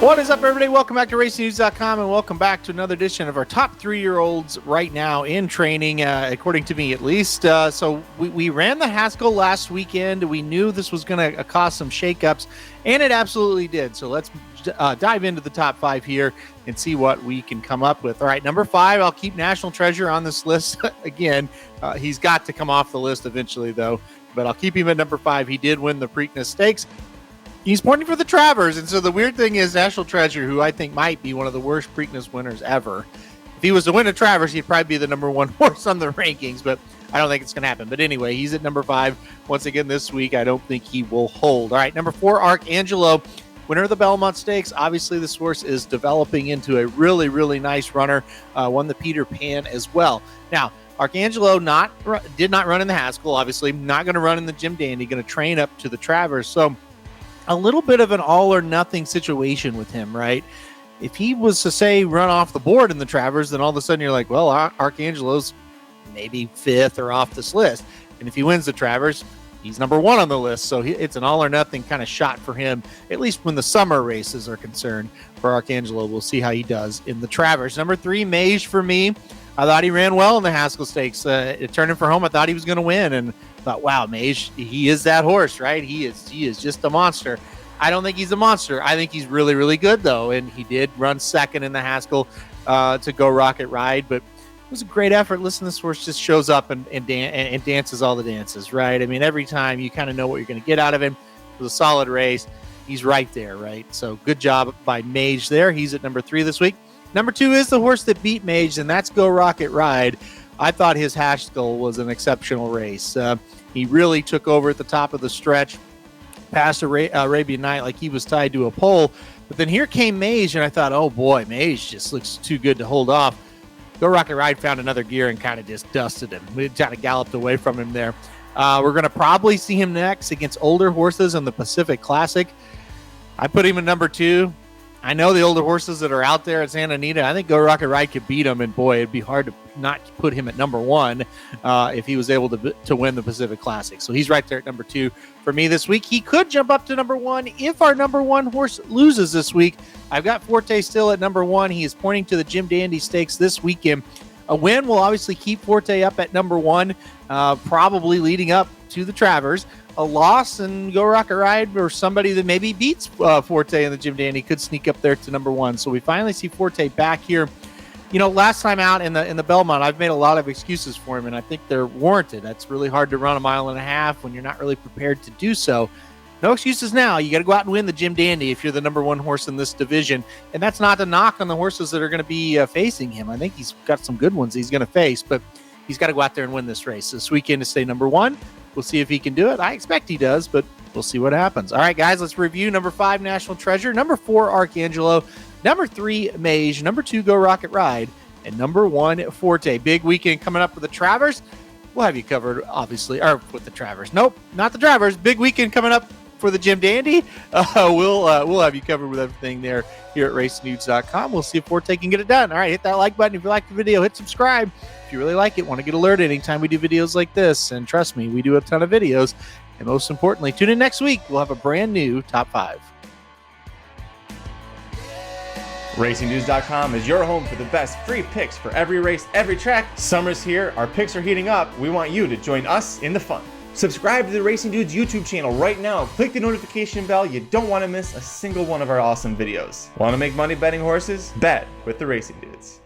What is up, everybody? Welcome back to RacingNews.com, and welcome back to another edition of our top 3-year-olds right now in training, according to me at least. So we ran the Haskell last weekend. We knew this was going to cause some shakeups, and it absolutely did. So let's dive into the top 5 here and see what we can come up with. All right, number 5, I'll keep National Treasure on this list again. He's got to come off the list eventually, though, but I'll keep him at number 5. He did win the Preakness Stakes. He's pointing for the Travers, and so the weird thing is National Treasure, who I think might be one of the worst Preakness winners ever. If he was to win a Travers, he'd probably be the number 1 horse on the rankings, but I don't think it's going to happen. But anyway, he's at number 5 once again this week. I don't think he will hold. All right, number 4, Arcangelo, winner of the Belmont Stakes. Obviously, this horse is developing into a really, really nice runner. Won the Peter Pan as well. Now, Arcangelo did not run in the Haskell, obviously. Not going to run in the Jim Dandy. Going to train up to the Travers. So a little bit of an all or nothing situation with him, right? If he was to say run off the board in the Travers, then all of a sudden you're like, well, Arcangelo's maybe 5th or off this list. And if he wins the Travers, he's number 1 on the list. So it's an all or nothing kind of shot for him, at least when the summer races are concerned for Arcangelo. We'll see how he does in the Travers. Number 3, Mage for me. I thought he ran well in the Haskell Stakes. Turning for home, I thought he was going to win, and thought, wow, Mage, he is that horse, right? He is just a monster. I don't think he's a monster. I think he's really, really good, though, and he did run second in the Haskell to Geaux Rocket Ride, but it was a great effort. Listen, this horse just shows up and dances all the dances, right? I mean, every time you kind of know what you're going to get out of him. It was a solid race. He's right there, right? So good job by Mage there. He's at number 3 this week. Number 2 is the horse that beat Mage, and that's Geaux Rocket Ride. I thought his Haskell was an exceptional race. He really took over at the top of the stretch, past Arabian Night like he was tied to a pole. But then here came Mage, and I thought, oh boy, Mage just looks too good to hold off. Geaux Rocket Ride found another gear and kind of just dusted him. We kind of galloped away from him there. We're going to probably see him next against older horses in the Pacific Classic. I put him at number 2. I know the older horses that are out there at Santa Anita. I think Geaux Rocket Ride could beat him, and boy, it'd be hard to not put him at number 1 if he was able to win the Pacific Classic. So he's right there at number 2 for me this week. He could jump up to number 1 if our number 1 horse loses this week. I've got Forte still at number 1. He is pointing to the Jim Dandy Stakes this weekend. A win will obviously keep Forte up at number 1, probably leading up to the Travers. A loss and Geaux Rocket Ride or somebody that maybe beats Forte in the Jim Dandy could sneak up there to number 1. So we finally see Forte back here. You know, last time out in the Belmont, I've made a lot of excuses for him, and I think they're warranted. That's really hard to run a mile and a half when you're not really prepared to do so. No excuses now. You got to go out and win the Jim Dandy if you're the number 1 horse in this division. And that's not to knock on the horses that are going to be facing him. I think he's got some good ones he's going to face, but he's got to go out there and win this race this weekend to stay number 1. We'll see if he can do it. I expect he does, but we'll see what happens. All right, guys, let's review. Number 5, National Treasure. Number 4, Arcangelo. Number 3, Mage. Number 2, Geaux Rocket Ride. And number 1, Forte. Big weekend coming up with the Travers. We'll have you covered, obviously, or with the Travers. Nope, not the Travers. Big weekend coming up for the Jim Dandy. We'll have you covered with everything there here at RacingNews.com. We'll see if Forte can get it done. All right, hit that like button if you like the video. Hit subscribe if you really like it. Want to get alerted anytime we do videos like this. And trust me, we do a ton of videos. And most importantly, tune in next week. We'll have a brand new Top 5. RacingNews.com is your home for the best free picks for every race, every track. Summer's here. Our picks are heating up. We want you to join us in the fun. Subscribe to the Racing Dudes YouTube channel right now. Click the notification bell. You don't want to miss a single one of our awesome videos. Want to make money betting horses? Bet with the Racing Dudes.